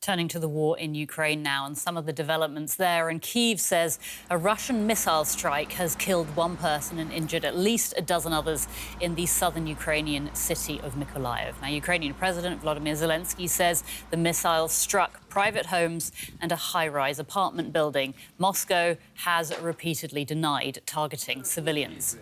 Turning to the war in Ukraine now and some of the developments there. And Kyiv says a Russian missile strike has killed one person and injured at least a dozen others in the southern Ukrainian city of Mykolaiv. Now, Ukrainian President Volodymyr Zelenskyy says the missile struck private homes and a high-rise apartment building. Moscow has repeatedly denied targeting civilians.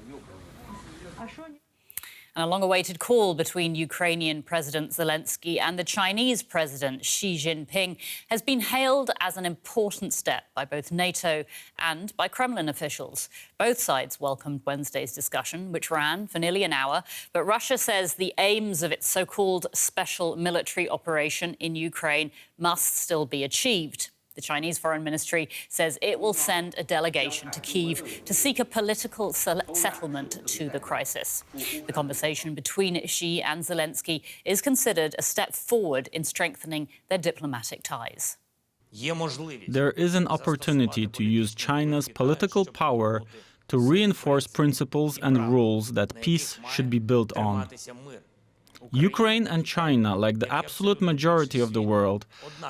And a long-awaited call between Ukrainian President Zelenskyy and the Chinese President Xi Jinping has been hailed as an important step by both NATO and by Kremlin officials. Both sides welcomed Wednesday's discussion, which ran for nearly an hour. But Russia says the aims of its so-called special military operation in Ukraine must still be achieved. The Chinese Foreign Ministry says it will send a delegation to Kyiv to seek a political settlement to the crisis. The conversation between Xi and Zelenskyy is considered a step forward in strengthening their diplomatic ties. There is an opportunity to use China's political power to reinforce principles and rules that peace should be built on. Ukraine and China, like the absolute majority of the world,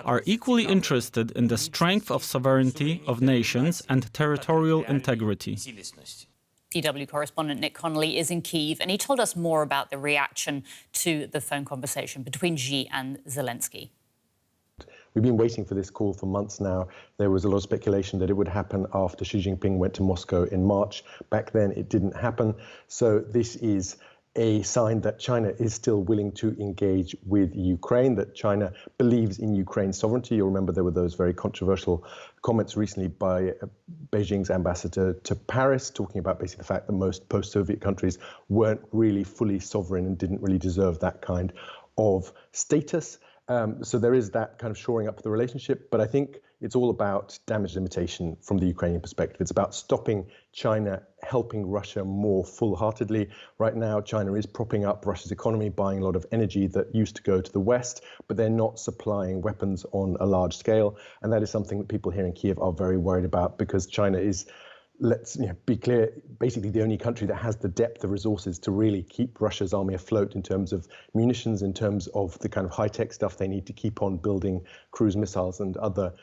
are equally interested in the strength of sovereignty of nations and territorial integrity. DW correspondent Nick Connolly is in Kyiv, and he told us more about the reaction to the phone conversation between Xi and Zelenskyy. We've been waiting for this call for months now. There was a lot of speculation that it would happen after Xi Jinping went to Moscow in March. Back then, it didn't happen. So this is a sign that China is still willing to engage with Ukraine, that China believes in Ukraine's sovereignty. You'll remember there were those very controversial comments recently by Beijing's ambassador to Paris, talking about basically the fact that most post-Soviet countries weren't really fully sovereign and didn't really deserve that kind of status. So there is that kind of shoring up of the relationship. But I think it's all about damage limitation from the Ukrainian perspective. It's about stopping China helping Russia more full-heartedly. Right now, China is propping up Russia's economy, buying a lot of energy that used to go to the West, but they're not supplying weapons on a large scale. And that is something that people here in Kyiv are very worried about, because China is, let's be clear, basically the only country that has the depth of resources to really keep Russia's army afloat in terms of munitions, in terms of the kind of high-tech stuff they need to keep on building cruise missiles and other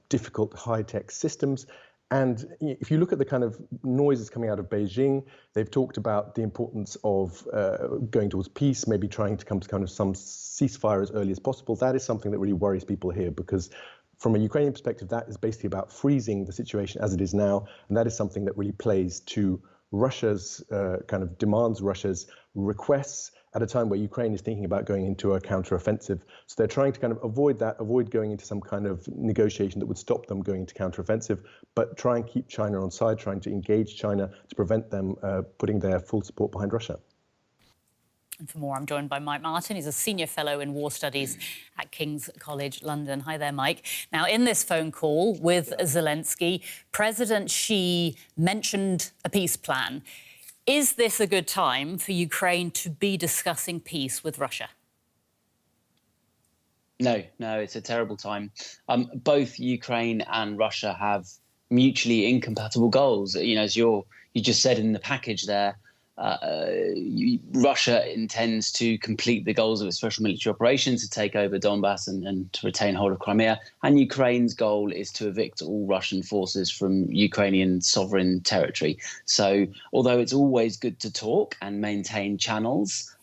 difficult high-tech systems. And if you look at the kind of noises coming out of Beijing, they've talked about the importance of going towards peace, maybe trying to come to kind of some ceasefire as early as possible. That is something that really worries people here, because from a Ukrainian perspective, that is basically about freezing the situation as it is now. And that is something that really plays to Russia's kind of demands, Russia's requests, at a time where Ukraine is thinking about going into a counteroffensive. So they're trying to kind of avoid that, avoid going into some kind of negotiation that would stop them going into counteroffensive, but try and keep China on side, trying to engage China to prevent them putting their full support behind Russia. And for more, I'm joined by Mike Martin. He's a senior fellow in war studies at King's College London. Hi there, Mike. Now, in this phone call with Zelenskyy, President Xi mentioned a peace plan. Is this a good time for Ukraine to be discussing peace with Russia? No, it's a terrible time. Both Ukraine and Russia have mutually incompatible goals. You know, as you just said in the package there, Russia intends to complete the goals of its special military operation, to take over Donbass and to retain hold of Crimea. And Ukraine's goal is to evict all Russian forces from Ukrainian sovereign territory. So although it's always good to talk and maintain channels,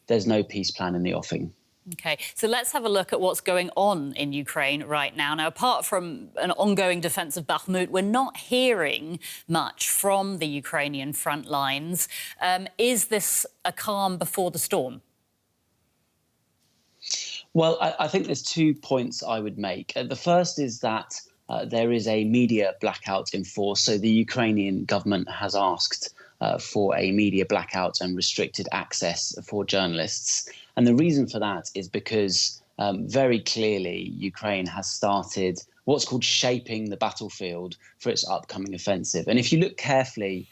there's no peace plan in the offing. OK, so let's have a look at what's going on in Ukraine right now. Now, apart from an ongoing defence of Bakhmut, we're not hearing much from the Ukrainian front lines. Is this a calm before the storm? Well, I think there's 2 points I would make. The first is that there is a media blackout in force. So the Ukrainian government has asked for a media blackout and restricted access for journalists. And the reason for that is because very clearly Ukraine has started what's called shaping the battlefield for its upcoming offensive. And if you look carefully,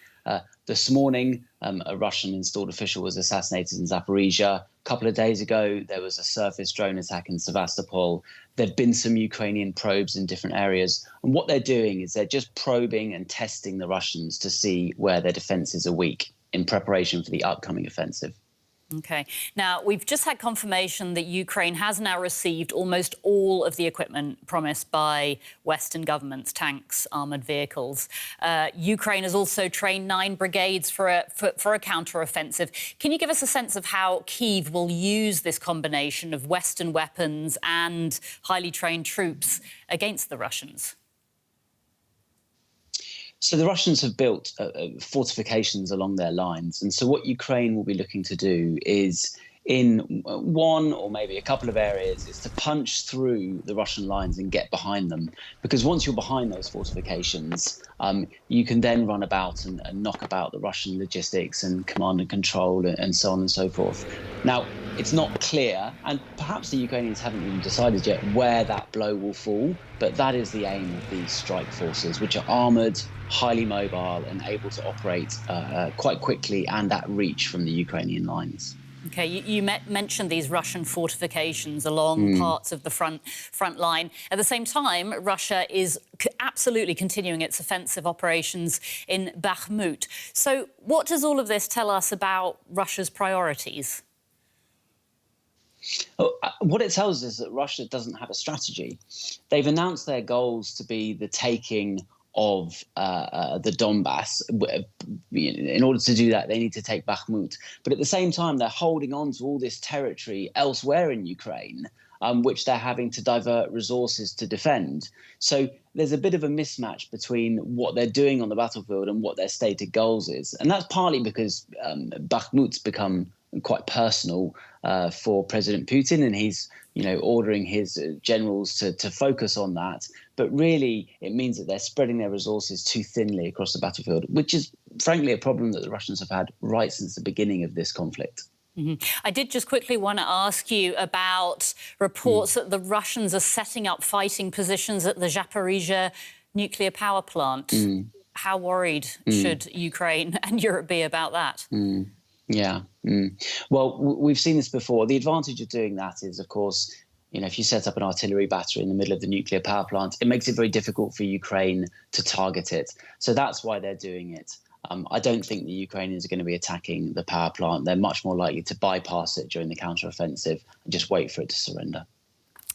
this morning, a Russian-installed official was assassinated in Zaporizhia. A couple of days ago, there was a surface drone attack in Sevastopol. There've been some Ukrainian probes in different areas. And what they're doing is they're just probing and testing the Russians to see where their defences are weak in preparation for the upcoming offensive. OK. Now, we've just had confirmation that Ukraine has now received almost all of the equipment promised by Western governments, tanks, armoured vehicles. Ukraine has also trained 9 brigades for a counteroffensive. Can you give us a sense of how Kyiv will use this combination of Western weapons and highly trained troops against the Russians? So the Russians have built fortifications along their lines. And so what Ukraine will be looking to do is, in one or maybe a couple of areas, is to punch through the Russian lines and get behind them. Because once you're behind those fortifications, you can then run about and knock about the Russian logistics and command and control and so on and so forth. Now, it's not clear, and perhaps the Ukrainians haven't even decided yet where that blow will fall, but that is the aim of these strike forces, which are armoured, highly mobile and able to operate quite quickly and at reach from the Ukrainian lines. OK, you mentioned these Russian fortifications along parts of the front line. At the same time, Russia is absolutely continuing its offensive operations in Bakhmut. So what does all of this tell us about Russia's priorities? What it tells us is that Russia doesn't have a strategy. They've announced their goals to be the taking of the Donbass. In order to do that, they need to take Bakhmut. But at the same time, they're holding on to all this territory elsewhere in Ukraine, which they're having to divert resources to defend. So there's a bit of a mismatch between what they're doing on the battlefield and what their stated goals is. And that's partly because Bakhmut's become quite personal for President Putin, and he's ordering his generals to focus on that. But really, it means that they're spreading their resources too thinly across the battlefield, which is frankly a problem that the Russians have had right since the beginning of this conflict. I did just quickly want to ask you about reports that the Russians are setting up fighting positions at the Zaporizhzhia nuclear power plant. How worried should Ukraine and Europe be about that? Yeah. Well, we've seen this before. The advantage of doing that is, of course, if you set up an artillery battery in the middle of the nuclear power plant, it makes it very difficult for Ukraine to target it. So that's why they're doing it. I don't think the Ukrainians are going to be attacking the power plant. They're much more likely to bypass it during the counteroffensive and just wait for it to surrender.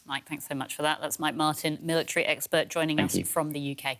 Mike, thanks so much for that. That's Mike Martin, military expert, joining us from the UK.